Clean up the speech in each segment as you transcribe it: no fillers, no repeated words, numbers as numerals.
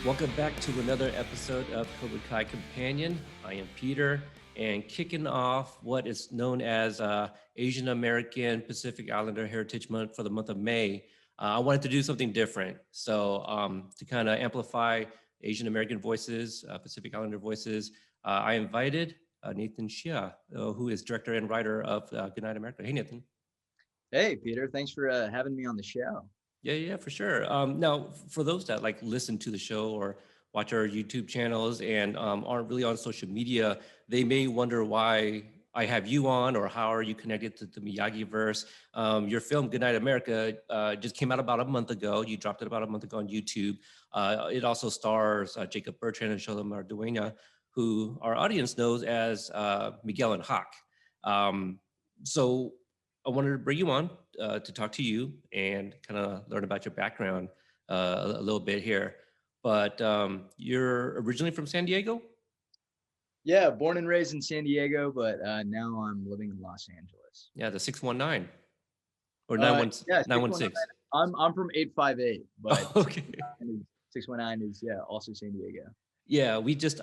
Welcome back to another episode of Cobra Kompanion. I am Peter, and kicking off what is known as Asian American Pacific Islander Heritage Month for the month of May, I wanted to do something different. So to kind of amplify Asian American voices, Pacific Islander voices, I invited Nathan Xia, who is director and writer of Goodnight America. Hey, Nathan. Hey, Peter. Thanks for having me on the show. Yeah, for sure. Now, for those that like listen to the show or watch our YouTube channels and aren't really on social media, they may wonder why I have you on or how are you connected to the Miyagi verse. Your film Goodnight America just came out about a month ago. You dropped it about a month ago on YouTube. It also stars Jacob Bertrand and Xolo Maridueña, who our audience knows as Miguel and Hawk. So I wanted to bring you on to talk to you and kind of learn about your background a little bit here. But you're originally from San Diego? Yeah, born and raised in San Diego, but now I'm living in Los Angeles. Yeah, the 619 or Yeah, 619. 916. I'm from 858, but Oh, okay. 619 is also San Diego. Yeah, we just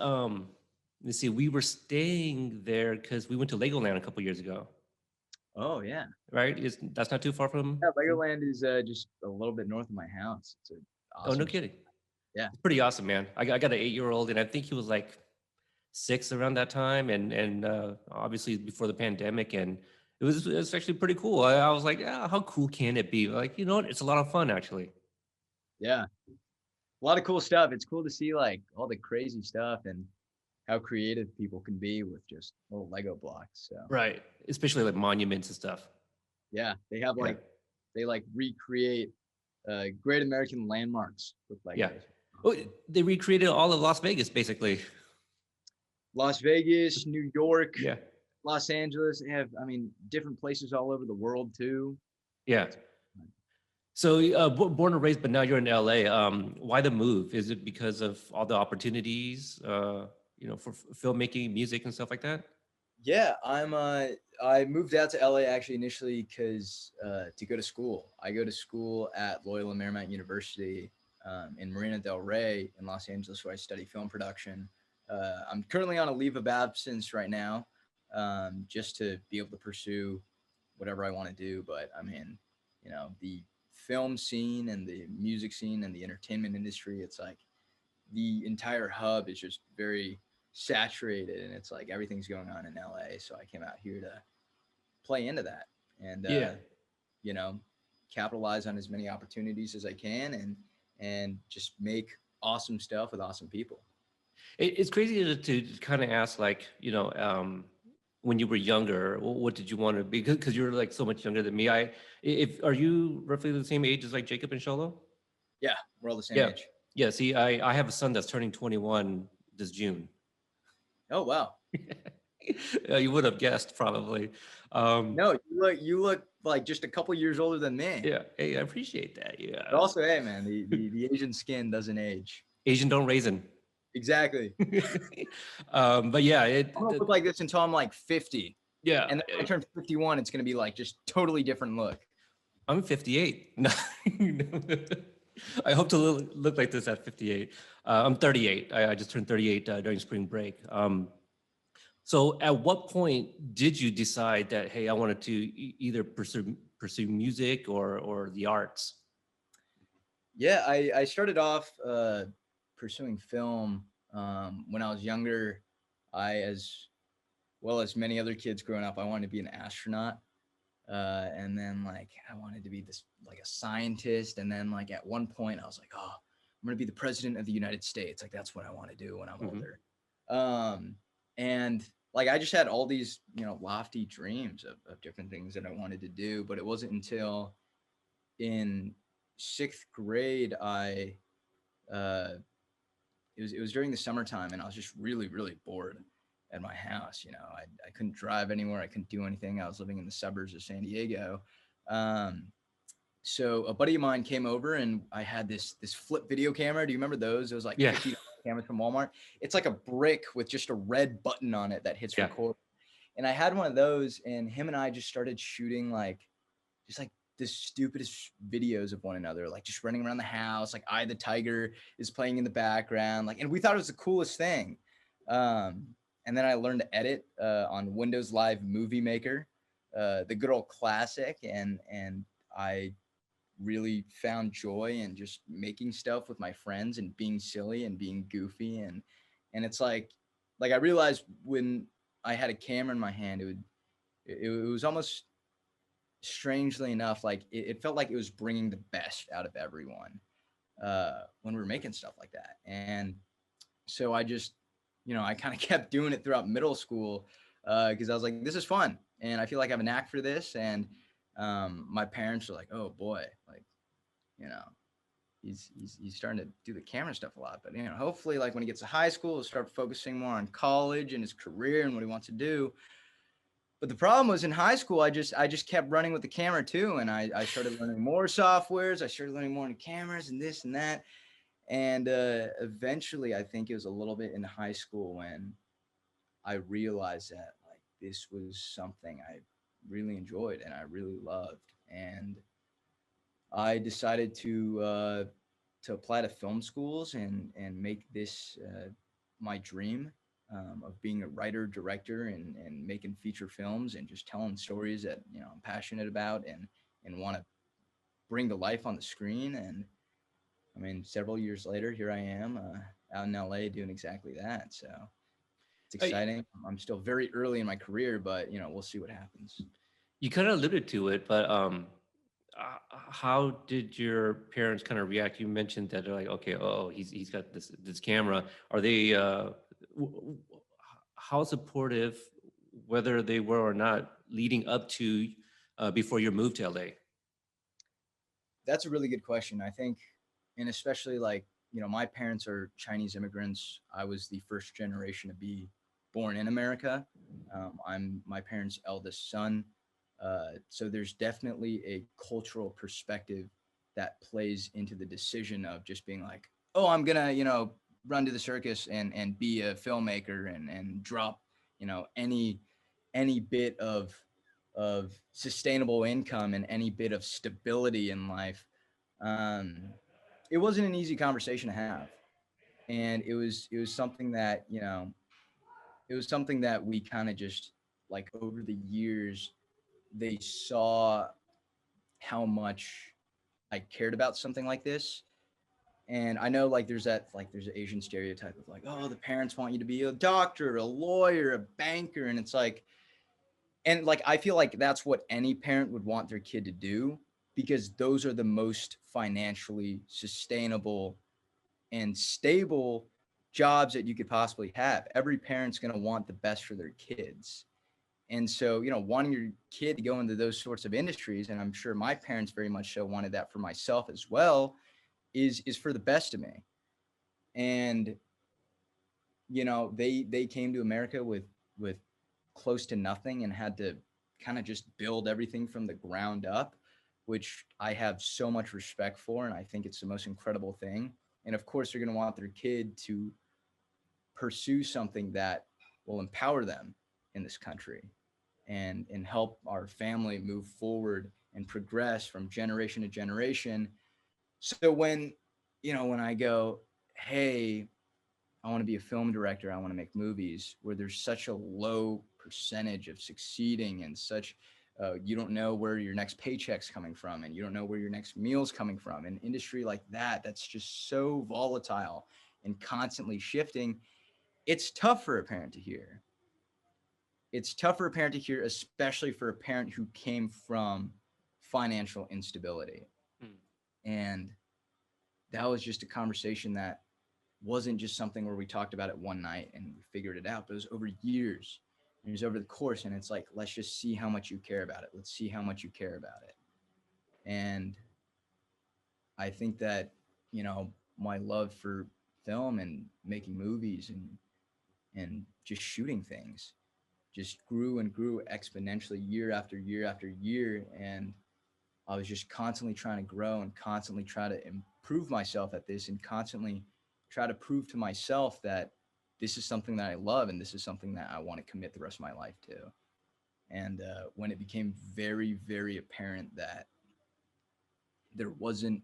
let's see, we were staying there because we went to Legoland a couple years ago. Oh yeah, Right? That's not too far from. yeah. Legoland is just a little bit north of my house. It's an Oh, no awesome. kidding. Yeah, It's pretty awesome, man. I got an 8-year-old, and I think he was like 6 around that time, and obviously before the pandemic, and it was actually pretty cool. I was like, yeah, how cool can it be? Like, you know what? It's a lot of fun actually. yeah. A lot of cool stuff. It's cool to see like all the crazy stuff and how creative people can be with just little Lego blocks. So Right. Especially like monuments and stuff. yeah, they have Yeah. like they like recreate great American landmarks with Yeah. Legos. Oh, they recreated all of Las Vegas basically. Las Vegas, New York, Yeah. Los Angeles. They have, I mean, different places all over the world too. Yeah. So born and raised, but now you're in LA. Why the move? Is it because of all the opportunities, for filmmaking, music, and stuff like that? Yeah, I moved out to LA actually initially because to go to school. I go to school at Loyola Marymount University in Marina del Rey in Los Angeles, where I study film production. I'm currently on a leave of absence right now, just to be able to pursue whatever I want to do. But I mean, the film scene and the music scene and the entertainment industry, it's like the entire hub is just very saturated, and it's like everything's going on in LA. So I came out here to play into that and Yeah. you know capitalize on as many opportunities as I can and just make awesome stuff with awesome people. It's crazy to kind of ask, like, when you were younger, what did you want to be? Because you're like so much younger than me. If are you roughly the same age as like Jacob and Sholo? Yeah, we're all the same Yeah, age. yeah. See, I have a son that's turning 21 this June. Oh wow. You would have guessed probably. Um, No, you look like just a couple years older than me. yeah. Hey, I appreciate that. But Yeah. also, hey man, the Asian skin doesn't age. Asian don't raisin. Exactly. But yeah, I'm gonna look like this until I'm like 50. yeah. And then when I turn 51, it's gonna be like just totally different look. I'm 58. No. I hope to look like this at 58. I'm 38. I just turned 38 during spring break. So at what point did you decide that, hey, I wanted to either pursue music or the arts? Yeah, I started off pursuing film when I was younger. As well as many other kids growing up, I wanted to be an astronaut. And then like I wanted to be this like a scientist. And then like at one point I was like, oh, I'm gonna be the president of the United States. Like that's what I want to do when I'm Mhm. older. And like I just had all these, lofty dreams of different things that I wanted to do. But it wasn't until in sixth grade uh it was during the summertime, and I was just really, really bored at my house. I couldn't drive anywhere. I couldn't do anything. I was living in the suburbs of San Diego. Um, so a buddy of mine came over, and I had this flip video camera. Do you remember those? It was like Yeah. $50 cameras from Walmart. It's like a brick with just a red button on it that hits Yeah. record. And I had one of those, and him and I just started shooting like the stupidest videos of one another, like just running around the house, like I the Tiger is playing in the background, like, and we thought it was the coolest thing. And then I learned to edit on Windows Live Movie Maker, the good old classic, and I really found joy in just making stuff with my friends and being silly and being goofy, and it's like I realized when I had a camera in my hand, it was almost, strangely enough, like it felt like it was bringing the best out of everyone when we were making stuff like that. And so I just, I kind of kept doing it throughout middle school because I was like, this is fun, and I feel like I have a knack for this. And my parents were like, oh boy, like, you know, he's starting to do the camera stuff a lot. But hopefully, like when he gets to high school, he'll start focusing more on college and his career and what he wants to do. But the problem was in high school, I just kept running with the camera too, and I started learning more softwares. I started learning more on cameras and this and that, and eventually, I think it was a little bit in high school when I realized that like this was something I really enjoyed and I really loved, and I decided to apply to film schools and make this my dream of being a writer, director, and making feature films and just telling stories that I'm passionate about and want to bring to life on the screen. And I mean, several years later, here I am out in LA doing exactly that. So it's I, exciting. I'm still very early in my career, but we'll see what happens. you kind of alluded to it, but how did your parents kind of react? You mentioned that they're like, okay, oh, he's got this camera. Are they how supportive, whether they were or not, leading up to before your move to LA? That's a really good question. I think, and especially like, my parents are Chinese immigrants. I was the first generation to be born in America. I'm my parents' eldest son. So there's definitely a cultural perspective that plays into the decision of just being like, oh, I'm gonna, run to the circus and be a filmmaker and drop, any bit of sustainable income and any bit of stability in life. um, it wasn't an easy conversation to have, and it was something that it was something that we kind of just, like, over the years, they saw how much I cared about something like this. And I know, like, there's an Asian stereotype of like, oh, the parents want you to be a doctor, a lawyer, a banker, and it's like, and like I feel like that's what any parent would want their kid to do, because those are the most financially sustainable and stable jobs that you could possibly have. Every parent's going to want the best for their kids. And so, wanting your kid to go into those sorts of industries, and I'm sure my parents very much so wanted that for myself as well, is for the best of me. And they came to America with close to nothing and had to kind of just build everything from the ground up, which I have so much respect for, and I think it's the most incredible thing. And of course, they're going to want their kid to pursue something that will empower them in this country and help our family move forward and progress from generation to generation. So when I go, hey, I want to be a film director, I want to make movies, where there's such a low percentage of succeeding, and such you don't know where your next paycheck's coming from, and you don't know where your next meal's coming from. An industry like that, that's just so volatile and constantly shifting, it's tough for a parent to hear. It's tough for a parent to hear, especially for a parent who came from financial instability. Hmm. And that was just a conversation that wasn't just something where we talked about it one night and we figured it out, but it was over years. It was over the course, and it's like, let's just see how much you care about it. Let's see how much you care about it. And I think that, my love for film and making movies and just shooting things just grew and grew exponentially year after year after year. And I was just constantly trying to grow and constantly try to improve myself at this, and constantly try to prove to myself that this is something that I love and this is something that I want to commit the rest of my life to. And when it became very, very apparent that there wasn't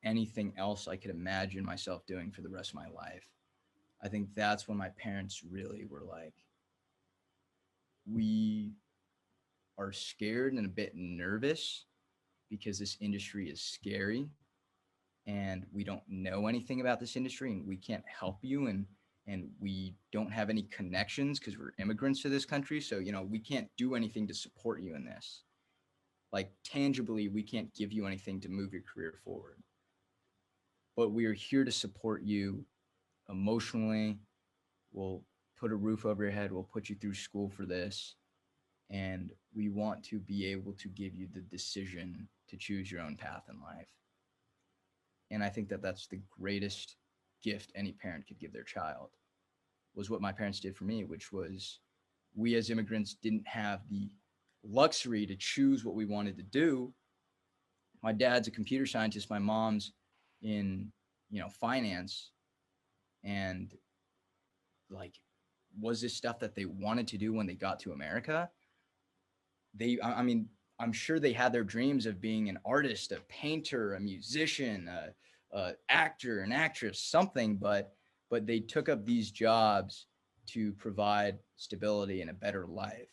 anything else I could imagine myself doing for the rest of my life. I think that's when my parents really were like, we are scared and a bit nervous because this industry is scary and we don't know anything about this industry and we can't help you, and we don't have any connections because we're immigrants to this country. So, you know, we can't do anything to support you in this. Like tangibly, we can't give you anything to move your career forward. But we are here to support you emotionally. We'll put a roof over your head. We'll put you through school for this. And we want to be able to give you the decision to choose your own path in life. And I think that that's the greatest gift any parent could give their child, was what my parents did for me, which was, we as immigrants didn't have the luxury to choose what we wanted to do. My dad's a computer scientist. My mom's in, you know, finance. And like, was this stuff that they wanted to do when they got to America? I mean, I'm sure they had their dreams of being an artist, a painter, a musician, a actor, an actress, something, but they took up these jobs to provide stability and a better life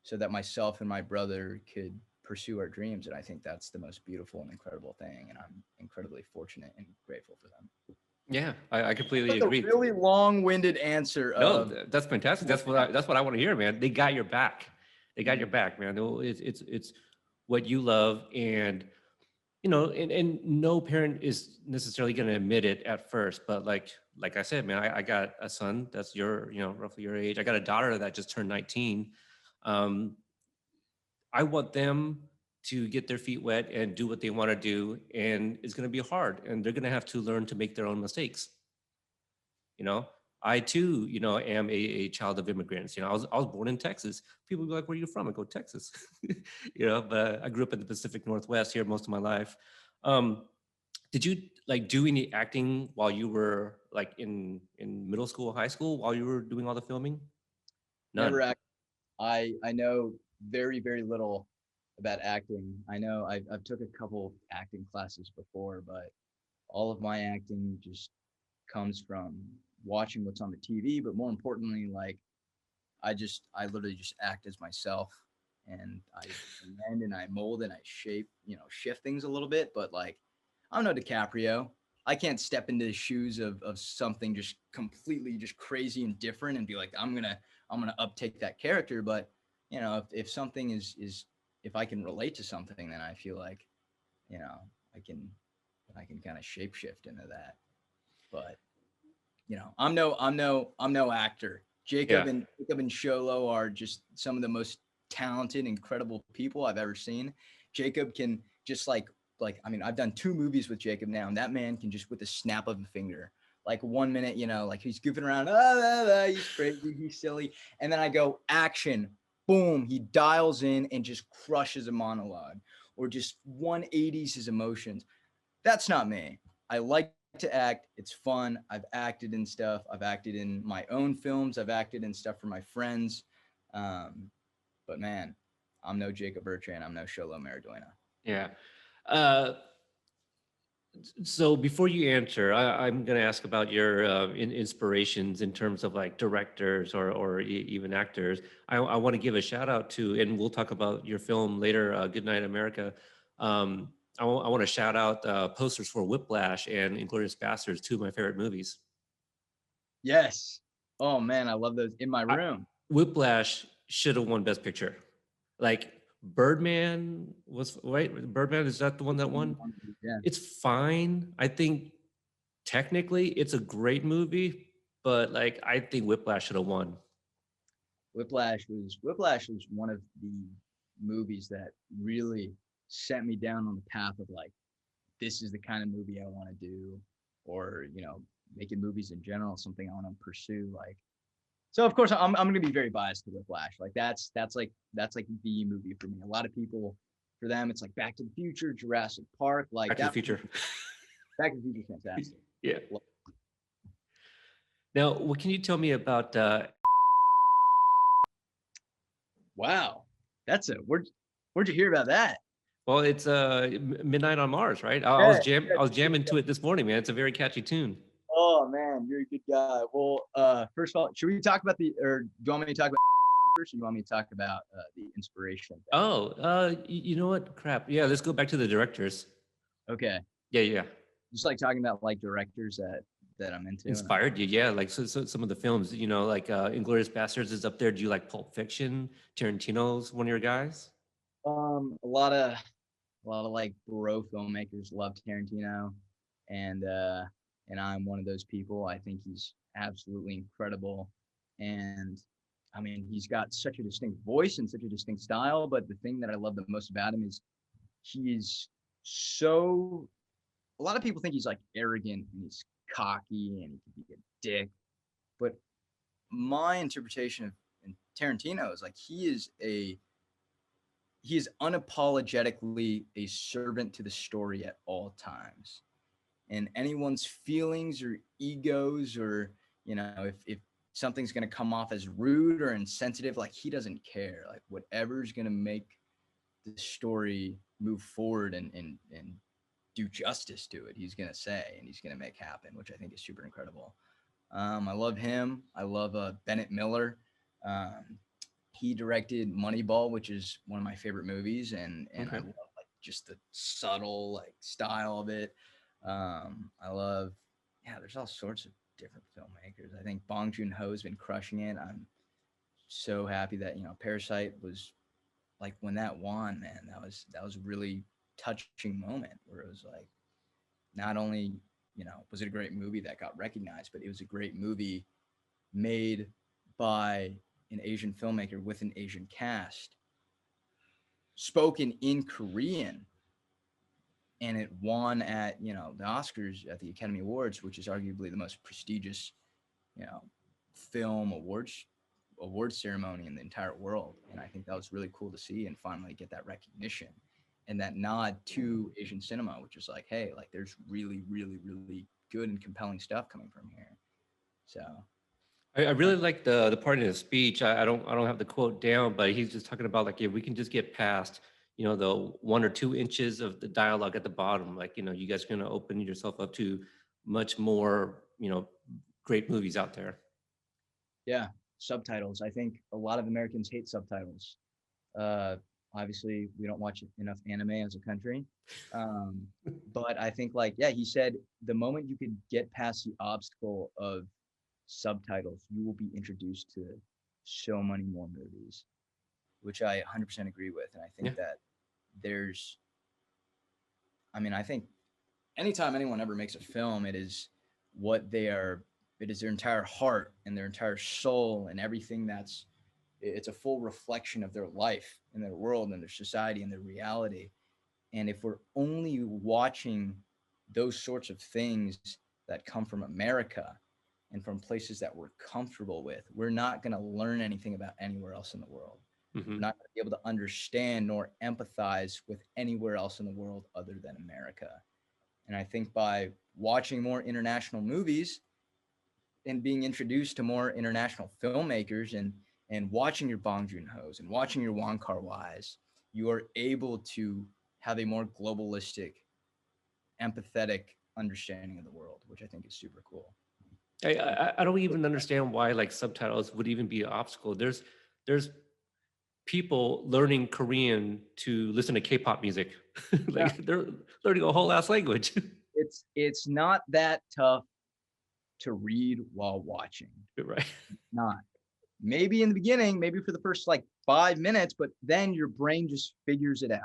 so that myself and my brother could pursue our dreams. And I think that's the most beautiful and incredible thing. And I'm incredibly fortunate and grateful for them. Yeah, I completely That's agree. a really long-winded answer. No, that's fantastic. That's what I want to hear, man. They got your back. They got your back, man. It's what you love, and you know, and no parent is necessarily going to admit it at first, but like I said, man, I got a son that's roughly your age. I got a daughter that just turned 19. I want them to get their feet wet and do what they want to do, and it's going to be hard, and they're going to have to learn to make their own mistakes. You know, I too, am a child of immigrants. I was born in Texas. People be like, "Where are you from?" I go, "Texas." But I grew up in the Pacific Northwest here most of my life. Did you like do any acting while you were like in middle school, high school, while you were doing all the filming? None. Never act. I know very, very little about acting. I know I've took a couple acting classes before, but all of my acting just comes from watching what's on the TV. But more importantly, like I literally just act as myself, and I amend and I mold and I shape, shift things a little bit. But like, I'm no DiCaprio. I can't step into the shoes of something just completely just crazy and different and be like, I'm gonna uptake that character. But if something is if I can relate to something, then I feel like, I can kind of shapeshift into that. But I'm no actor. Yeah. Jacob and Xolo are just some of the most talented, incredible people I've ever seen. Jacob can just I mean, I've done 2 movies with Jacob now, and that man can just with a snap of a finger, like 1 minute, like he's goofing around, he's crazy, he's silly, and then I go action, boom, he dials in and just crushes a monologue, or just 180s his emotions. That's not me. I like to act. It's fun. I've acted in stuff. I've acted in my own films. I've acted in stuff for my friends. But man, I'm no Jacob Bertrand. I'm no Xolo Maridueña. Yeah. So before you answer, I'm going to ask about your inspirations in terms of like directors or even actors. I want to give a shout out to, and we'll talk about your film later, Goodnight America. I want to shout out posters for Whiplash and Inglourious Basterds, 2 of my favorite movies. Yes. Oh man, I love those in my room. Whiplash should have won Best Picture. Like Birdman was right. Birdman, is that the one that won? Yeah. It's fine. I think technically it's a great movie, but like I think Whiplash should have won. Whiplash was one of the movies that really set me down on the path of like, this is the kind of movie I want to do, or making movies in general, something I want to pursue. Like, so of course I'm going to be very biased to Whiplash. Like that's like the movie for me. A lot of people, for them, it's like Back to the Future, Jurassic Park, like Back to the Future. Back to the Future, fantastic. Yeah. Now, what can you tell me about? Wow, that's where'd you hear about that? Well, it's Midnight on Mars, right? Yeah, I was jamming to it this morning, man. It's a very catchy tune. oh man, you're a good guy. Well, first of all, should we talk about or do you want me to talk about first, or do you want me to talk about the inspiration thing? Oh, you know what? Crap. Yeah, let's go back to the directors. Okay, Yeah, yeah. just like talking about like directors that I'm into. Inspired you, yeah. Like so some of the films, you know, like Inglorious Bastards is up there. Do you like Pulp Fiction? Tarantino's one of your guys? A lot of like bro filmmakers love Tarantino, and uh, and I'm one of those people. I think he's absolutely incredible, and I mean he's got such a distinct voice and such a distinct style. But the thing that I love the most about him is he's so. A lot of people think he's like arrogant and he's cocky and he can be a dick, but my interpretation of Tarantino is like he is unapologetically a servant to the story at all times. And anyone's feelings or egos, or, if something's going to come off as rude or insensitive, like he doesn't care. Like whatever's going to make the story move forward and do justice to it, he's going to say and he's going to make happen, which I think is super incredible. I love him. I love Bennett Miller. Um, he directed Moneyball, which is one of my favorite movies, and I Okay. love like just the subtle like style of it. I love, yeah, there's all sorts of different filmmakers. I think Bong Joon-ho has been crushing it. I'm so happy that Parasite was like when that won, man. That was a really touching moment where it was like not only was it a great movie that got recognized, but it was a great movie made by an Asian filmmaker with an Asian cast, spoken in Korean, and it won at the Oscars at the Academy Awards, which is arguably the most prestigious you know film award ceremony in the entire world. And I think that was really cool to see and finally get that recognition and that nod to Asian cinema, which is like, hey, like there's really, really, really good and compelling stuff coming from here. So I really like the part in his speech. I don't have the quote down, but he's just talking about like if we can just get past, you know, the 1 or 2 inches of the dialogue at the bottom, like, you know, you guys are gonna open yourself up to much more, you know, great movies out there. yeah, subtitles. I think a lot of Americans hate subtitles. Uh, Obviously, we don't watch enough anime as a country. Um, but I think, like, yeah, he said the moment you could get past the obstacle of subtitles, you will be introduced to so many more movies, which I 100% agree with. And I Yeah. think that there's, I mean, I think anytime anyone ever makes a film, what they are, it is their entire heart and their entire soul and everything it's a full reflection of their life and their world and their society and their reality. And if we're only watching those sorts of things that come from America and from places that we're comfortable with, we're not going to learn anything about anywhere else in the world. Hmm. We're not going to be able to understand nor empathize with anywhere else in the world other than America. And I think by watching more international movies and being introduced to more international filmmakers and watching your Bong Joon-ho's and watching your Wong Kar-wai's, you are able to have a more globalistic, empathetic understanding of the world, which I think is super cool. I don't even understand why like subtitles would even be an obstacle. There's people learning Korean to listen to K-pop music. Yeah. Like they're learning a whole ass language. It's not that tough to read while watching. Right. Not. Maybe in the beginning, maybe for the first like 5 minutes, but then your brain just figures it out.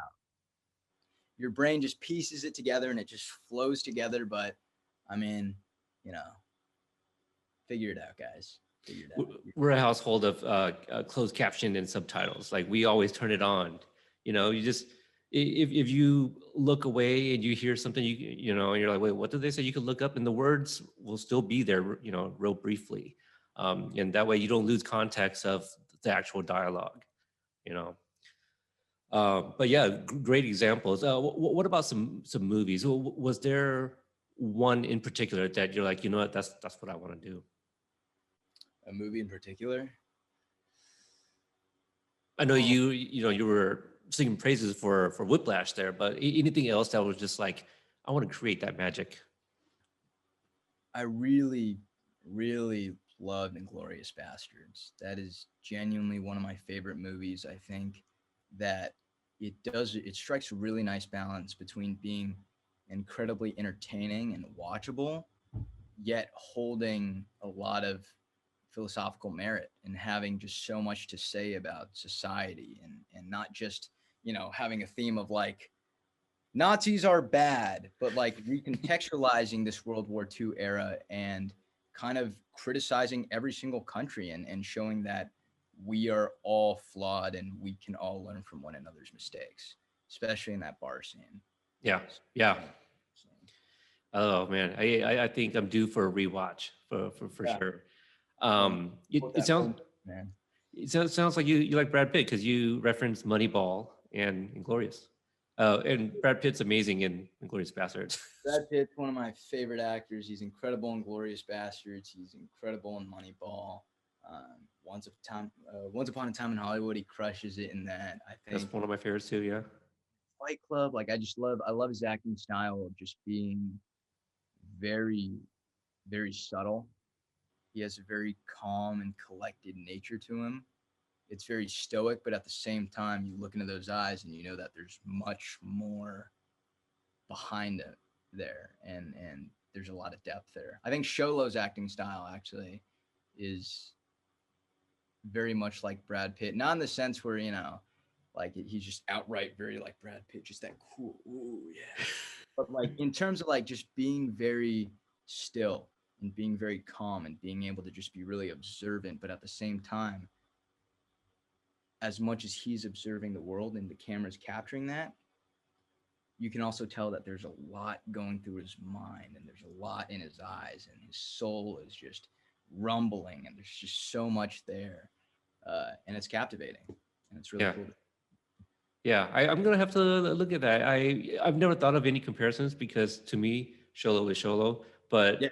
Your brain just pieces it together and it just flows together. But I mean, you know, figure it out, guys. Figure it out. We're a household of closed caption and subtitles. Like we always turn it on. You know, you just if you look away and you hear something, you know, and you're like, wait, what did they say? You can look up, and the words will still be there. You know, real briefly, and that way you don't lose context of the actual dialogue. You know. But yeah, great examples. What about some movies? Was there one in particular that you're like, you know what, that's what I want to do? A movie in particular? I know you know you were singing praises for Whiplash there, but anything else that was just like, I want to create that magic. I really, really loved Inglorious Bastards. That is genuinely one of my favorite movies. I think that it strikes a really nice balance between being incredibly entertaining and watchable, yet holding a lot of philosophical merit and having just so much to say about society, and not just, having a theme of like Nazis are bad, but like recontextualizing this World War II era and kind of criticizing every single country, and showing that we are all flawed and we can all learn from one another's mistakes, especially in that bar scene. Yeah, yeah. Oh man, I think I'm due for a rewatch for Yeah. sure. Man, It, quote it that sounds film, man. sounds like you like Brad Pitt because you referenced Moneyball and Inglorious. And Brad Pitt's amazing in Inglorious Bastards. Brad Pitt's one of my favorite actors. He's incredible in Glorious Bastards. He's incredible in Moneyball. Once Upon a Time in Hollywood, he crushes it in that. I That's think one of my favorites too. Yeah. Fight Club, like I love his acting style of just being very, very subtle. He has a very calm and collected nature to him. It's very stoic, but at the same time, you look into those eyes and you know that there's much more behind it there, and there's a lot of depth there. I think Xolo's acting style actually is very much like Brad Pitt, not in the sense where like he's just outright very like Brad Pitt, just that cool, ooh yeah, but like in terms of like just being very still and being very calm and being able to just be really observant, but at the same time, as much as he's observing the world and the camera's capturing that, you can also tell that there's a lot going through his mind and there's a lot in his eyes, and his soul is just rumbling, and there's just so much there, and it's captivating, and it's really Yeah. cool. Yeah, I'm gonna have to look at that. I've never thought of any comparisons because to me, Xolo is Xolo, Yeah, but yeah.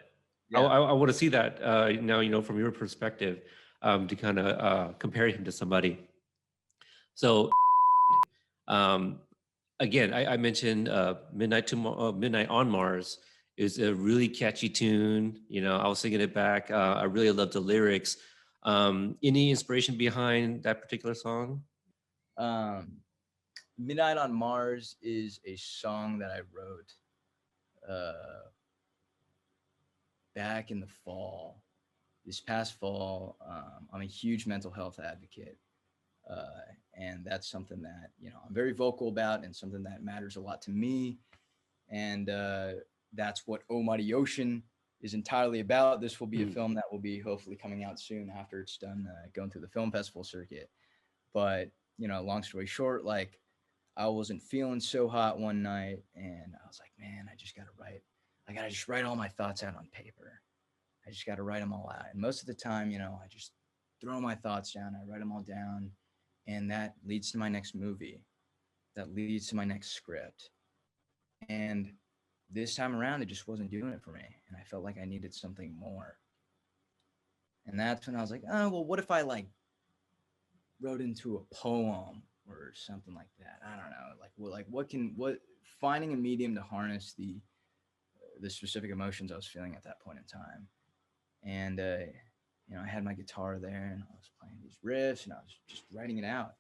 I want to see that now, from your perspective, to kind of compare him to somebody. So, um, again, I mentioned Midnight on Mars is a really catchy tune. I was singing it back. I really love the lyrics. Any inspiration behind that particular song? Um, Midnight on Mars is a song that I wrote uh, back in the fall. This past fall, I'm a huge mental health advocate, uh, and that's something that I'm very vocal about, and something that matters a lot to me. And that's what Oh Mighty Ocean is entirely about. This will be a Mm. film that will be hopefully coming out soon after it's done going through the film festival circuit. But long story short, like I wasn't feeling so hot one night, and I was like, man, I just gotta write. I gotta just write all my thoughts out on paper. I just gotta write them all out. And most of the time, I just throw my thoughts down. I write them all down, and that leads to my next movie. That leads to my next script. And this time around, it just wasn't doing it for me, and I felt like I needed something more. And that's when I was like, oh well, what if I like wrote into a poem or something like that? I don't know. Like what finding a medium to harness the specific emotions I was feeling at that point in time. And I had my guitar there, and I was playing these riffs, and I was just writing it out.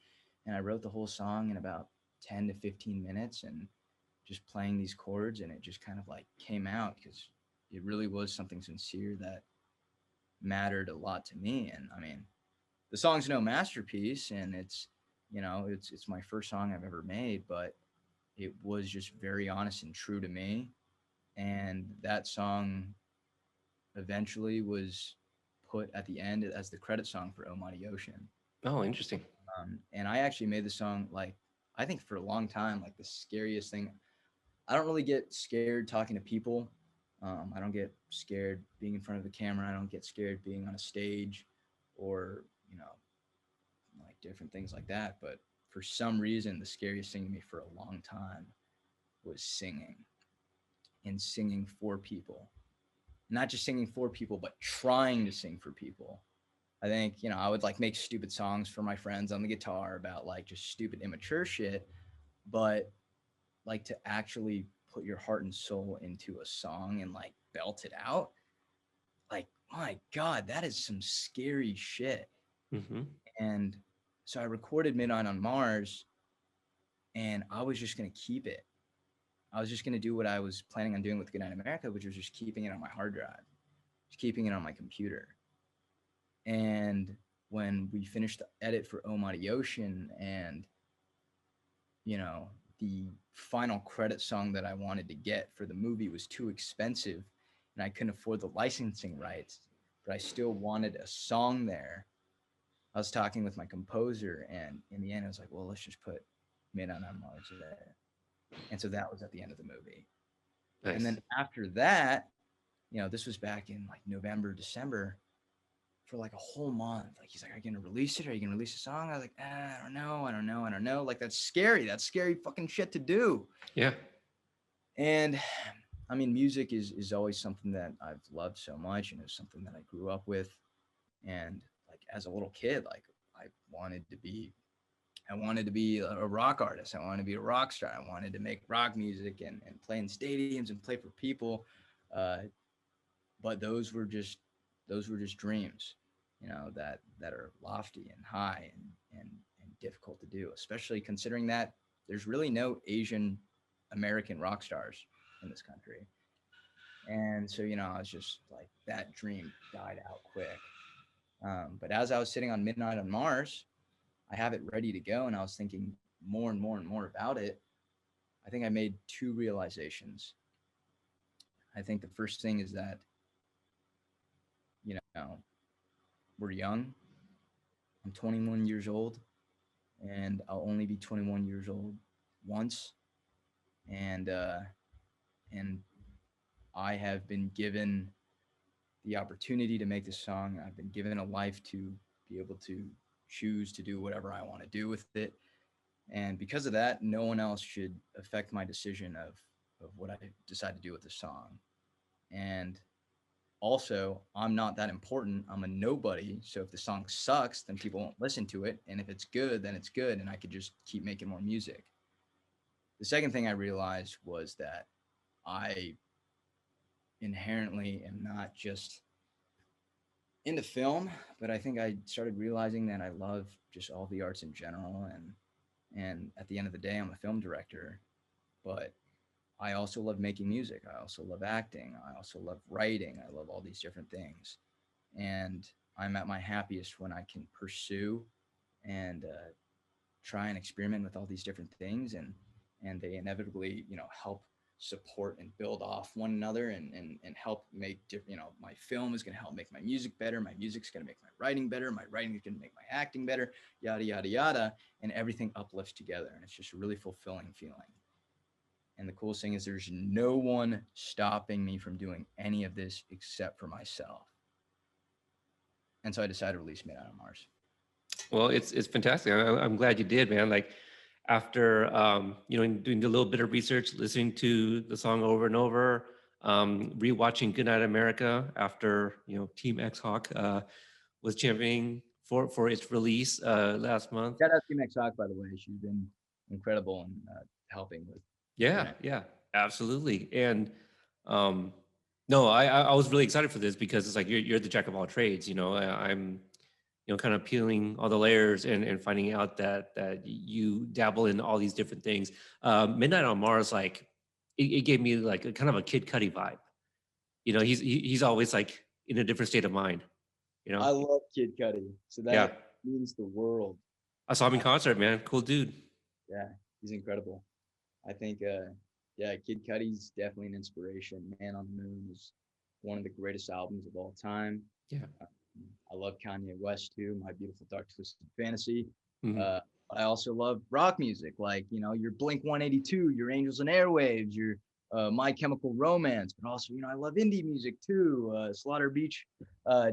And I wrote the whole song in about 10 to 15 minutes, and just playing these chords, and it just kind of like came out because it really was something sincere that mattered a lot to me. And I mean, the song's no masterpiece, and it's my first song I've ever made, but it was just very honest and true to me. And that song eventually was put at the end as the credit song for Oh Mighty Ocean. Oh, interesting. And I actually made the song like I think for a long time like the scariest thing. I don't really get scared talking to people. I don't get scared being in front of the camera. I don't get scared being on a stage, or like different things like that. But for some reason, the scariest thing to me for a long time was singing, and singing for people. Not just singing for people, but trying to sing for people. I think, you know, I would like make stupid songs for my friends on the guitar about like just stupid immature shit, but like to actually put your heart and soul into a song and like belt it out, like my God, that is some scary shit. Mm-hmm. And so I recorded Midnight on Mars, and I was just gonna keep it. I was just gonna do what I was planning on doing with Goodnight America, which was just keeping it on my hard drive, just keeping it on my computer. And when we finished the edit for Oh Mighty Ocean, and you know, the final credit song that I wanted to get for the movie was too expensive, and I couldn't afford the licensing rights, but I still wanted a song there. I was talking with my composer, and in the end, I was like, well, let's just put Midnight on Mars there. And so that was at the end of the movie. And Nice. then after that, you know, this was back in like November, December, for like a whole month. Like he's like, "Are you gonna release it? Are you gonna release a song?" I was like, I don't know, I don't know, I don't know. Like that's scary. That's scary fucking shit to do. Yeah. And I mean, music is always something that I've loved so much, and it's something that I grew up with. And like as a little kid, like I wanted to be I wanted to be a rock artist. I wanted to be a rock star. I wanted to make rock music and play in stadiums and play for people. Uh, but those were just dreams, you know, that are lofty and high and difficult to do, especially considering that there's really no Asian American rock stars in this country. And so, you know, I was just like that dream died out quick. But as I was sitting on Midnight on Mars, I have it ready to go, and I was thinking more and more and more about it. I think I made two realizations. I think the first thing is that, you know, we're young. I'm 21 years old, and I'll only be 21 years old once. And and I have been given the opportunity to make this song. I've been given a life to be able to choose to do whatever I want to do with it. And because of that, no one else should affect my decision of what I decide to do with the song. And also, I'm not that important. I'm a nobody. So if the song sucks, then people won't listen to it. And if it's good, then it's good. And I could just keep making more music. The second thing I realized was that I inherently am not just into film, but I think I started realizing that I love just all the arts in general. And at the end of the day, I'm a film director, but I also love making music. I also love acting. I also love writing. I love all these different things. And I'm at my happiest when I can pursue and try and experiment with all these different things, and they inevitably, you know, help support and build off one another, and help make different, you know, my film is going to help make my music better, my music's going to make my writing better, my writing is going to make my acting better, yada yada yada, and everything uplifts together, and it's just a really fulfilling feeling. And the coolest thing is there's no one stopping me from doing any of this except for myself. And so I decided to release Midnight on Mars. Well, it's fantastic. I'm glad you did, man. Like after you know, doing a little bit of research, listening to the song over and over, rewatching Goodnight America after, you know, Team X Hawk was championing for its release last month. Shout out to Max Hawk, by the way. She's been incredible in helping with Yeah, Goodnight. yeah, absolutely. And um, no, I was really excited for this because it's like you're the jack of all trades. You know, I'm, you know, kind of peeling all the layers and finding out that you dabble in all these different things. Midnight on Mars, like it gave me like a kind of a Kid Cudi vibe. You know, he's always like in a different state of mind. You know, I love Kid Cudi, so yeah. that means the world. I saw him in I, concert, man. Cool dude. yeah, he's incredible. I think, yeah, Kid Cudi's definitely an inspiration. Man on the Moon is one of the greatest albums of all time. Yeah. I love Kanye West too. My Beautiful Dark Twisted Fantasy. Mhm. Uh, I also love rock music, like, you know, your Blink 182, your Angels and Airwaves, your My Chemical Romance. But also, you know, I love indie music too. Slaughter Beach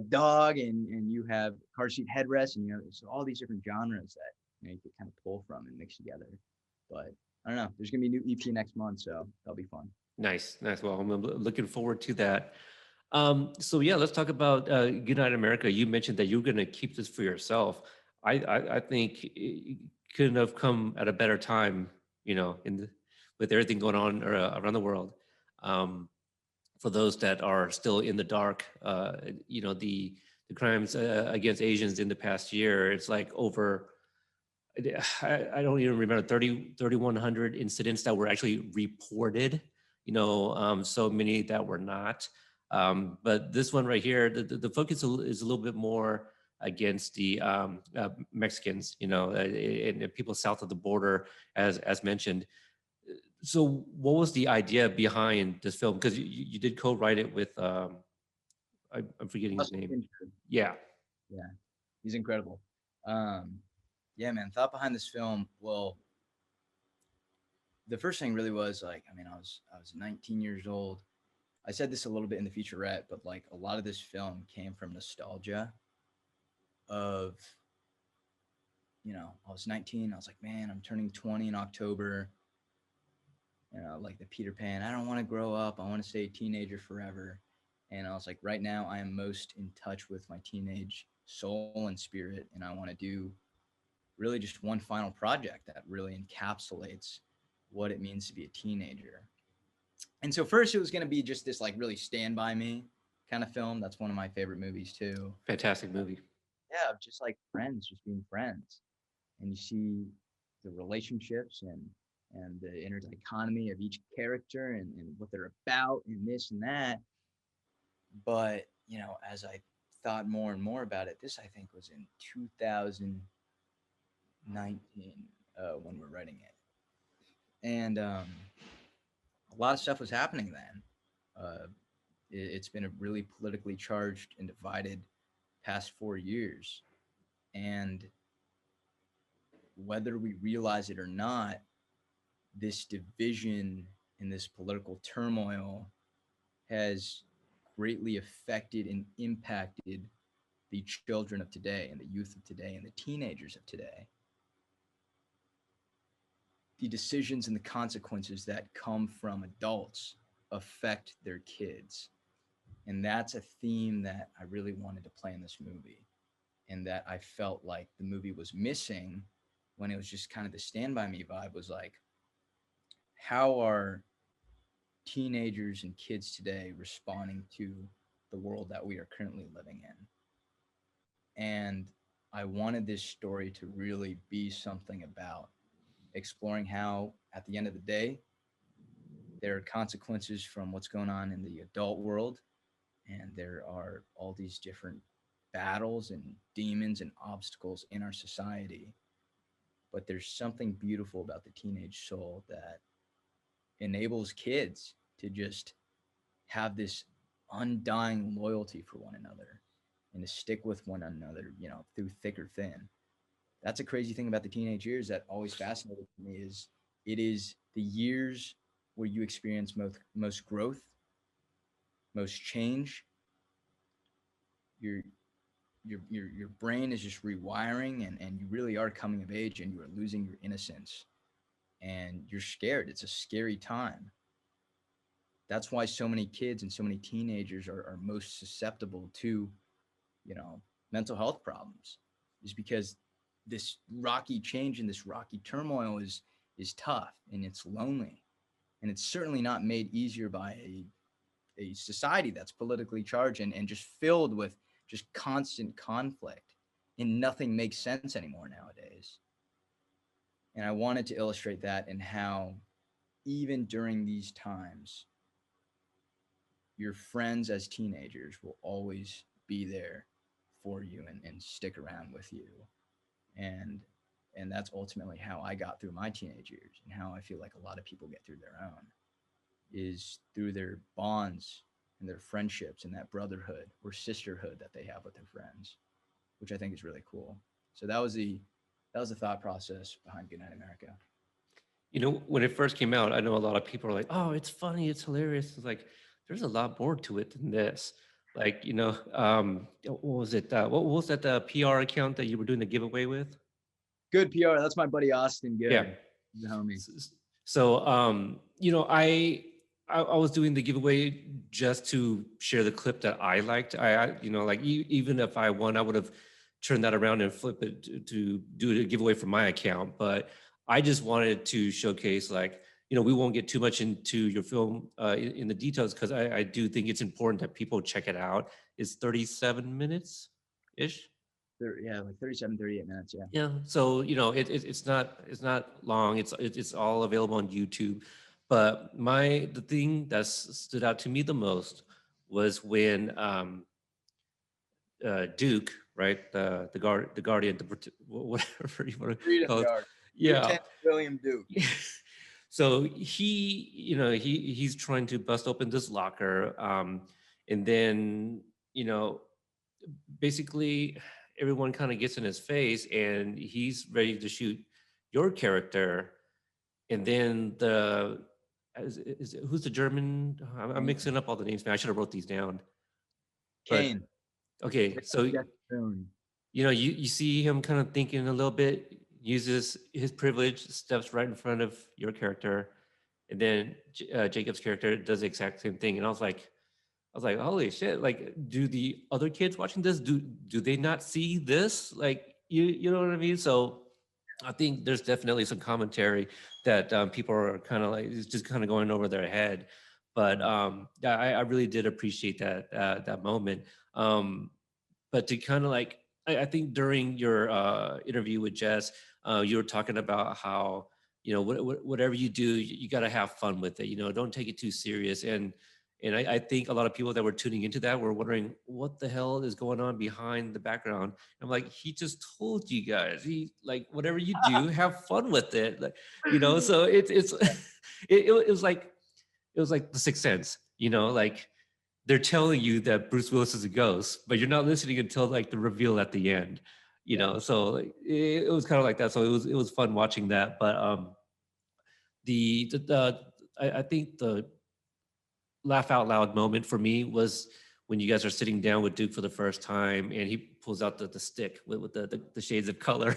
Dog, and you have Car Seat Headrest, and you know, so all these different genres that, you know, you could kind of pull from and mix together. But I don't know. There's gonna be a new EP next month, so that'll be fun. Nice, nice. Well, I'm looking forward to that. So yeah, let's talk about Goodnight America. You mentioned that you're going to keep this for yourself. I think it couldn't have come at a better time, with everything going on around the world. Um, for those that are still in the dark, the crimes against Asians in the past year, it's like over. I don't even remember 3,100 incidents that were actually reported. So many that were not. But this one right here, the focus is a little bit more against the Mexicans, and people south of the border, as mentioned. So, what was the idea behind this film? Because you did co-write it with, I'm forgetting his Russell name. Fincher. Yeah. Yeah, he's incredible. Um, yeah, man. Thought behind this film. Well, the first thing really was like, I mean, I was 19 years old. I said this a little bit in the featurette, but like a lot of this film came from nostalgia of, I was 19. I was like, man, I'm turning 20 in October. Like the Peter Pan. I don't want to grow up. I want to stay a teenager forever. And I was like, right now, I am most in touch with my teenage soul and spirit, and I want to do really just one final project that really encapsulates what it means to be a teenager. And so first it was going to be just this like really stand by me kind of film. That's one of my favorite movies too. Fantastic movie. Yeah, just like friends, just being friends. And you see the relationships and the inner dichotomy of each character and what they're about and this and that. But, as I thought more and more about it, this I think was in 2019 when we're writing it. And a lot of stuff was happening then. It's been a really politically charged and divided past 4 years. And whether we realize it or not, this division and this political turmoil has greatly affected and impacted the children of today and the youth of today and the teenagers of today. The decisions and the consequences that come from adults affect their kids. And that's a theme that I really wanted to play in this movie, and that I felt like the movie was missing when it was just kind of the Stand By Me vibe was like, how are teenagers and kids today responding to the world that we are currently living in? And I wanted this story to really be something about exploring how, at the end of the day, there are consequences from what's going on in the adult world, and there are all these different battles and demons and obstacles in our society. But there's something beautiful about the teenage soul that enables kids to just have this undying loyalty for one another and to stick with one another, through thick or thin. That's a crazy thing about the teenage years that always fascinated me is it is the years where you experience most growth, most change. Your brain is just rewiring, and you really are coming of age, and you are losing your innocence, and you're scared. It's a scary time. That's why so many kids and so many teenagers are most susceptible to, you know, mental health problems, is because this rocky change and this rocky turmoil is tough, and it's lonely, and it's certainly not made easier by a society that's politically charged and just filled with just constant conflict, and nothing makes sense anymore nowadays. And I wanted to illustrate that, and how even during these times, your friends as teenagers will always be there for you and stick around with you. And that's ultimately how I got through my teenage years, and how I feel like a lot of people get through their own, is through their bonds and their friendships and that brotherhood or sisterhood that they have with their friends, which I think is really cool. So that was the thought process behind Goodnight America. When it first came out, I know a lot of people are like, "Oh, it's funny, it's hilarious." It's like there's a lot more to it than this. Like, what was it? What was that PR account that you were doing the giveaway with? Good PR. That's my buddy Austin. Yeah. Good. He's a homie. S- So, I I was doing the giveaway just to share the clip that I liked. You know, like even if I won, I would have turned that around and flip it to do a giveaway for my account. But I just wanted to showcase, like, you know, we won't get too much into your film in the details because I do think it's important that people check it out. It's 37 minutes ish. Yeah, like 37, 38 minutes. Yeah. Yeah. So, you know, it's not long. It's all available on YouTube. But the thing that stood out to me the most was when Duke, right, the guardian, whatever you want to Freedom call it, Guard. yeah. Lieutenant William Duke. So you know, he's trying to bust open this locker, and then, you know, basically everyone kind of gets in his face and he's ready to shoot your character, and then who's the German? I'm Kane. mixing up all the names, man. I should have wrote these down. But Kane. okay, so Jeff Boone. you know, you see him kind of thinking a little bit, uses his privilege, steps right in front of your character, and then Jacob's character does the exact same thing. And I was like, holy shit! Like, do the other kids watching this do they not see this? Like, you know what I mean? So I think there's definitely some commentary that people are kind of like, it's just kind of going over their head. But yeah, I really did appreciate that moment. But to kind of like, I think during your interview with Jess, you were talking about how, you know, whatever you do, you got to have fun with it. You know, don't take it too serious. And I think a lot of people that were tuning into that were wondering what the hell is going on behind the background. I'm like, he just told you guys, he like whatever you do, have fun with it. Like, you know, so it's it was like the Sixth Sense. You know, like they're telling you that Bruce Willis is a ghost, but you're not listening until like the reveal at the end, you Yeah. know. So like, it was kind of like that. So it was fun watching that. But the I think the laugh out loud moment for me was when you guys are sitting down with Duke for the first time and he pulls out the stick with the shades of color.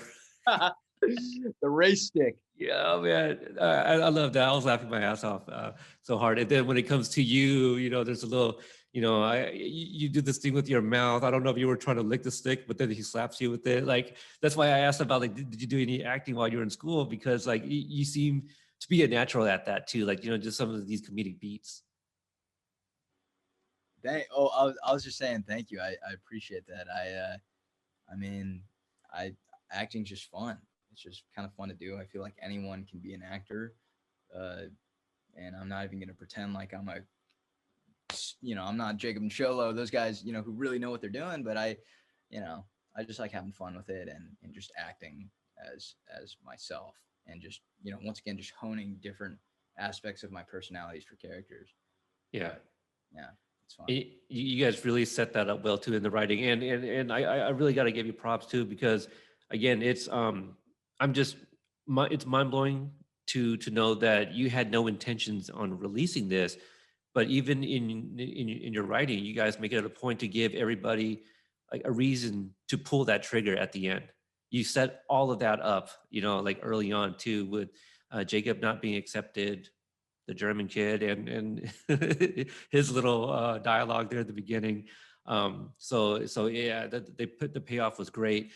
The race stick. Yeah, man, I love that. I was laughing my ass off so hard. And then when it comes to you, you know, there's a little, you know, you do this thing with your mouth. I don't know if you were trying to lick the stick, but then he slaps you with it. Like that's why I asked about like, did you do any acting while you were in school? Because like you seem to be a natural at that too. Like, you know, just some of these comedic beats. I was just saying thank you. I appreciate that. I mean, I acting's just fun. It's just kind of fun to do. I feel like anyone can be an actor, uh, and I'm not even gonna pretend like I'm a, I'm not Jacob and Xolo, those guys, who really know what they're doing. But you know, I just like having fun with it and just acting as myself, and just once again just honing different aspects of my personalities for characters. Yeah. But yeah, it's fun. You guys really set that up well too in the writing, and I really got to give you props too, because again, it's I'm just it's mind blowing to know that you had no intentions on releasing this, but even in your writing, you guys make it a point to give everybody like a reason to pull that trigger at the end. You set all of that up, you know, like early on too, with Jacob not being accepted, the German kid, and his little dialogue there at the beginning. So yeah, they put the payoff was great.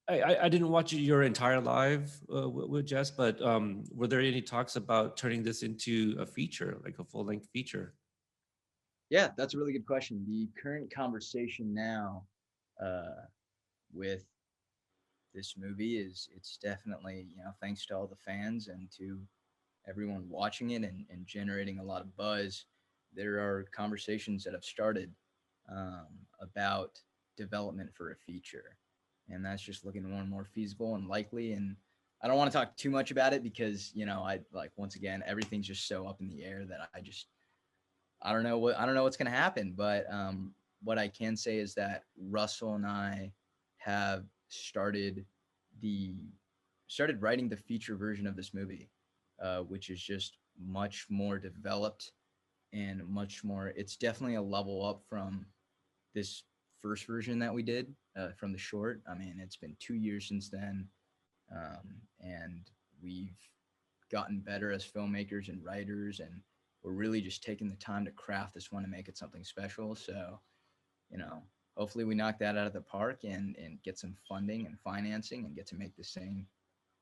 I didn't watch your entire live with Jess, but were there any talks about turning this into a feature, like a full length feature? Yeah, that's a really good question. The current conversation now uh, with this movie is it's definitely, thanks to all the fans and to everyone watching it and generating a lot of buzz, there are conversations that have started about development for a feature. And that's just looking more and more feasible and likely. And I don't want to talk too much about it because, I like, once again, everything's just so up in the air that I don't know what's going to happen. But what I can say is that Russell and I have the started writing the feature version of this movie, which is just much more developed and much more. It's definitely a level up from this first version that we did from the short. I mean, it's been 2 years since then, and we've gotten better as filmmakers and writers, and we're really just taking the time to craft this one and make it something special. So, you know, hopefully we knock that out of the park and get some funding and financing and get to make this thing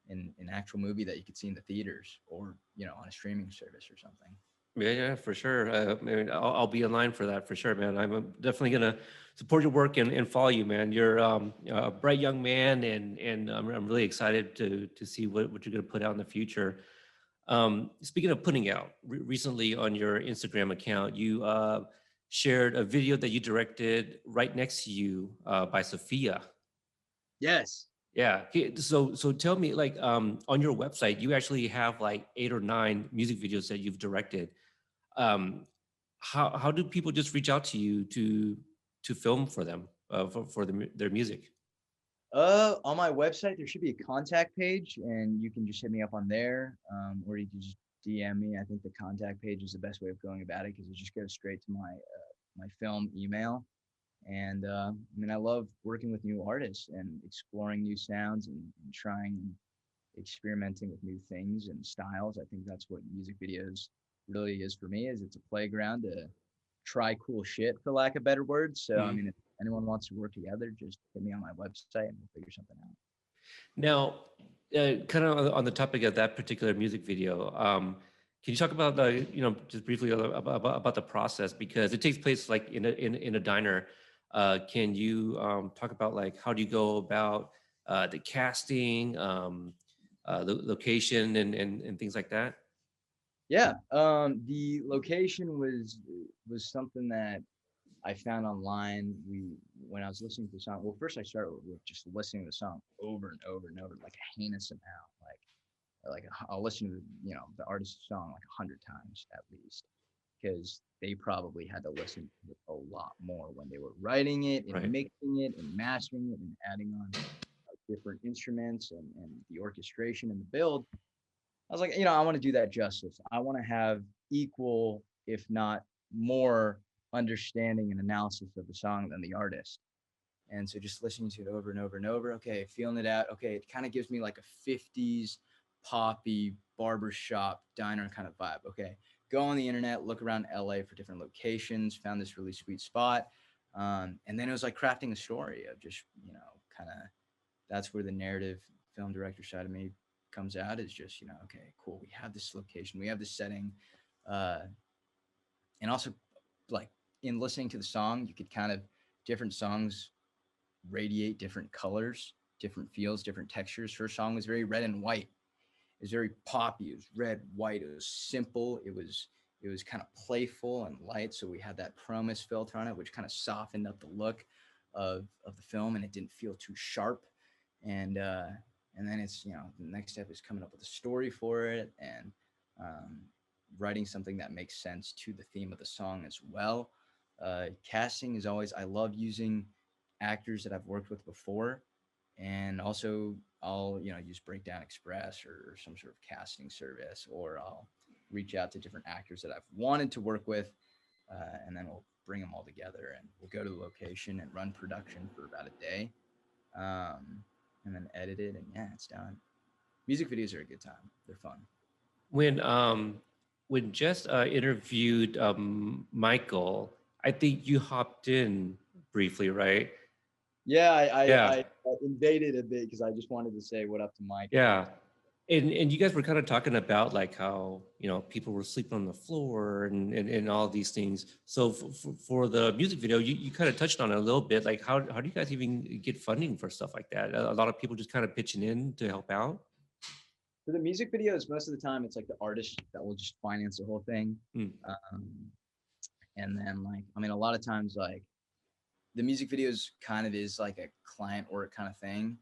in an actual movie that you could see in the theaters or, you know, on a streaming service or something. Yeah, yeah, for sure. I mean, I'll be in line for that for sure, man. I'm definitely gonna support your work and follow you, man. You're a bright young man, and I'm really excited to see what you're gonna put out in the future. Speaking of putting out, recently on your Instagram account, you shared a video that you directed, Right Next to You, by Sophia. Yes. Yeah. So tell me, like, on your website, you actually have like 8 or 9 music videos that you've directed. Um, how do people just reach out to you to film for them, for their music? On my website, there should be a contact page, and you can just hit me up on there, or you can just DM me. I think the contact page is the best way of going about it because it just goes straight to my film email. And I mean, I love working with new artists and exploring new sounds and trying and experimenting with new things and styles. I think that's what music videos really is for me. Is it's a playground to try cool shit, for lack of better words. So I Mhm. mean, if anyone wants to work together, just hit me on my website and we'll figure something out. Now, kind of on the topic of that particular music video, can you talk about the, just briefly about the process, because it takes place like in a diner. Can you talk about like how do you go about the casting, the location, and things like that? Yeah, the location was something that I found online. When I was listening to the song, well, first I started with just listening to the song over and over and over, like a heinous amount. Like I'll listen to the artist's song like 100 times at least, because they probably had to listen to it a lot more when they were writing it and Right. mixing it and mastering it and adding on different instruments and the orchestration and the build. I was like, I want to do that justice. I want to have equal, if not more, understanding and analysis of the song than the artist. And so just listening to it over and over and over, okay, feeling it out. Okay, it kind of gives me like a 50s poppy barbershop diner kind of vibe. Okay, go on the internet, look around LA for different locations, found this really sweet spot. And then it was like crafting a story of just, kind of that's where the narrative film director side of me comes out, is just, okay, cool. We have this location, we have this setting. Uh, and also, like, in listening to the song, you could kind of, different songs radiate different colors, different feels, different textures. Her song was very red and white. It was very poppy. It was red, white. It was simple. It was kind of playful and light. So we had that promise filter on it, which kind of softened up the look of the film, and it didn't feel too sharp. And and then it's, the next step is coming up with a story for it, and um, writing something that makes sense to the theme of the song as well. Casting is always, I love using actors that I've worked with before, and also I'll use Breakdown Express or some sort of casting service, or I'll reach out to different actors that I've wanted to work with, and then we'll bring them all together and we'll go to the location and run production for about a day, and then edit it, and yeah, it's done. Music videos are a good time. They're fun. When Jess interviewed Michael, I think you hopped in briefly, right? Yeah, Yeah. I invaded a bit because I just wanted to say what up to Mike. Yeah. And you guys were kind of talking about like how, people were sleeping on the floor and all these things. So for the music video, you kind of touched on it a little bit. Like how do you guys even get funding for stuff like that? A lot of people just kind of pitching in to help out. For the music videos, most of the time it's like the artist that will just finance the whole thing. Mm. Um, and then, like, I mean, a lot of times, like, the music videos kind of is like a client work kind of thing,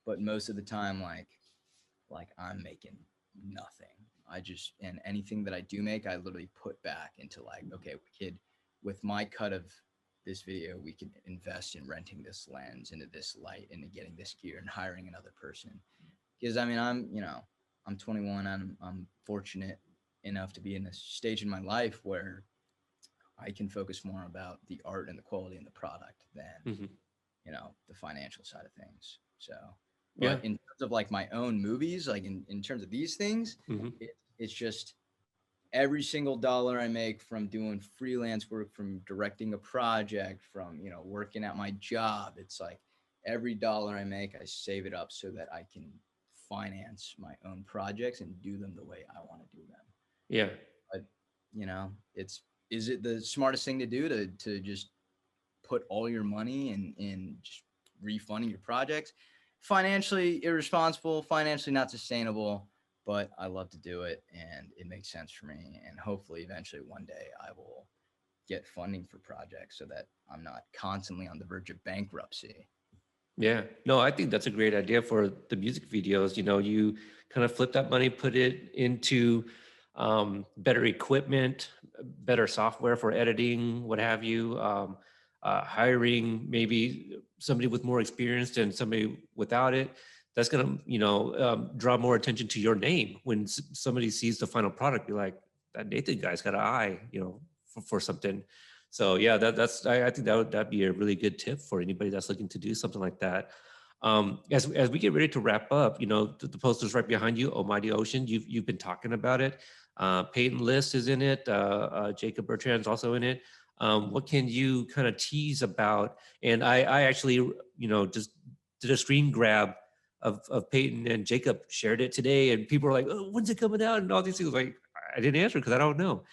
but most of the time, like I'm making nothing. I just, and anything that I do make, I literally put back into, like, okay, we could, with my cut of this video, we can invest in renting this lens, into this light, into getting this gear, and hiring another person. Because I mean, I'm 21. I'm fortunate enough to be in this stage in my life where I can focus more about the art and the quality and the product than Hmm. the financial side of things. So Yeah. But in terms of like my own movies, like in terms of these things, Hmm. it's just every single dollar I make from doing freelance work, from directing a project, from, you know, working at my job, it's like every dollar I make, I save it up so that I can finance my own projects and do them the way I want to do them. Yeah. But, you know, is it the smartest thing to do to just put all your money in just refunding your projects? Financially irresponsible, financially not sustainable, but I love to do it and it makes sense for me. And hopefully eventually one day I will get funding for projects so that I'm not constantly on the verge of bankruptcy. Yeah, no, I think that's a great idea for the music videos. You know, you kind of flip that money, put it into better equipment, better software for editing, what have you. Hiring maybe somebody with more experience than somebody without it. That's gonna, draw more attention to your name when somebody sees the final product. Be like, that Nathan guy's got an eye, for something. So yeah, I think that'd be a really good tip for anybody that's looking to do something like that. As we get ready to wrap up, the poster's right behind you, Almighty Ocean. You've been talking about it. Peyton List is in it. Jacob Bertrand's also in it. What can you kind of tease about? And I actually, just did a screen grab of Peyton, and Jacob shared it today, and people are like, "Oh, when's it coming out?" And all these things. Like, I didn't answer because I don't know.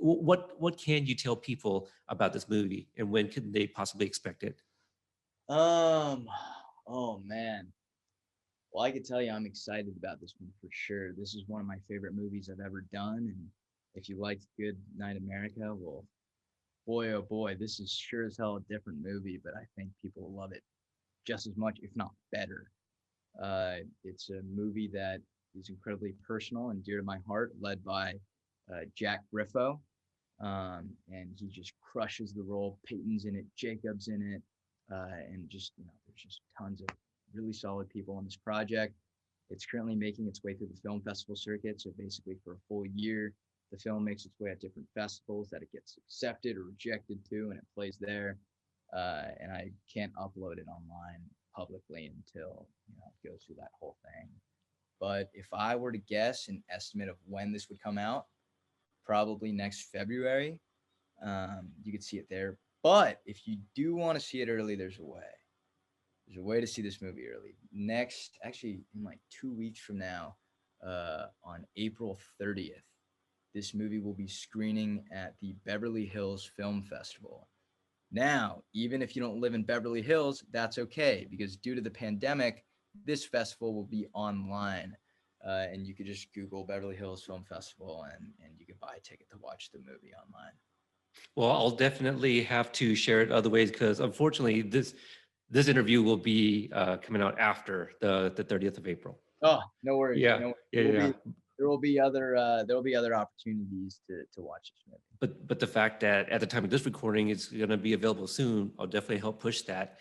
What can you tell people about this movie, and when can they possibly expect it? Um, oh man. Well, I can tell you I'm excited about this one for sure. This is one of my favorite movies I've ever done. And if you liked Goodnight America, well, boy, oh boy, this is sure as hell a different movie, but I think people will love it just as much, if not better. It's a movie that is incredibly personal and dear to my heart, led by Jack Griffo. And he just crushes the role. Peyton's in it, Jacob's in it, and just, there's just tons of really solid people on this project. It's currently making its way through the film festival circuit. So basically, for a full year, the film makes its way at different festivals that it gets accepted or rejected to, and it plays there. And I can't upload it online publicly until it goes through that whole thing. But if I were to guess an estimate of when this would come out, probably next February. You could see it there. But if you do want to see it early, there's a way. There's a way to see this movie early. Next, actually, in like 2 weeks from now, on April 30th, this movie will be screening at the Beverly Hills Film Festival. Now, even if you don't live in Beverly Hills, that's okay, because due to the pandemic, this festival will be online. And you could just Google Beverly Hills Film Festival and you could buy a ticket to watch the movie online. Well, I'll definitely have to share it other ways because unfortunately, this interview will be coming out after the 30th of April. Oh, no worries. Yeah, No yeah, worries. yeah. There will be other opportunities to watch this movie. But the fact that at the time of this recording, it's going to be available soon, I'll definitely help push that.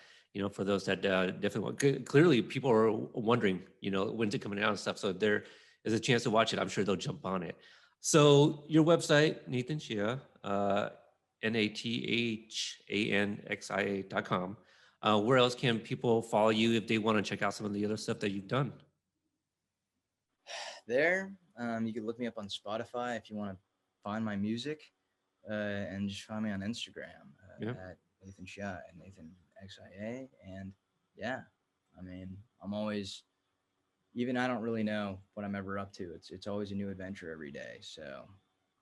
For those that definitely want. Clearly, people are wondering, when's it coming out and stuff. So there is a chance to watch it. I'm sure they'll jump on it. So your website, Nathan Xia, NATHANXIA.com. Where else can people follow you if they want to check out some of the other stuff that you've done? There, you can look me up on Spotify if you want to find my music, and just find me on Instagram at Nathan Xia and Nathan Xia. And yeah, I mean, I'm always, even I don't really know what I'm ever up to. It's always a new adventure every day. So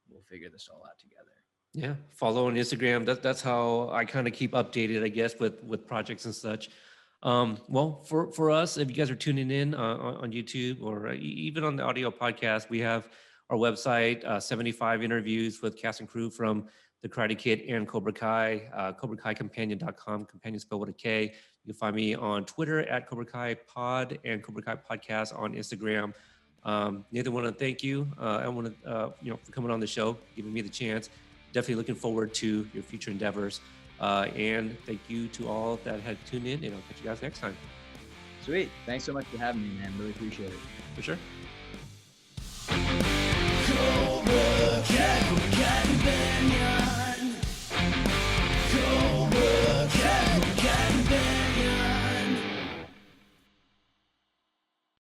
we'll figure this all out together. Yeah, follow on Instagram. That's how I kind of keep updated, I guess, with projects and such. Well, for us, if you guys are tuning in on YouTube or even on the audio podcast, we have our website, 75 interviews with cast and crew from The Karate Kid and Cobra Kai, CobraKaiCompanion.com, Companion spelled with a K. You can find me on Twitter at Cobra Kai Pod and Cobra Kai Podcast on Instagram. Nathan, I want to thank you. I want to, for coming on the show, giving me the chance. Definitely looking forward to your future endeavors. And thank you to all that had tuned in, and I'll catch you guys next time. Sweet. Thanks so much for having me, man. Really appreciate it. For sure.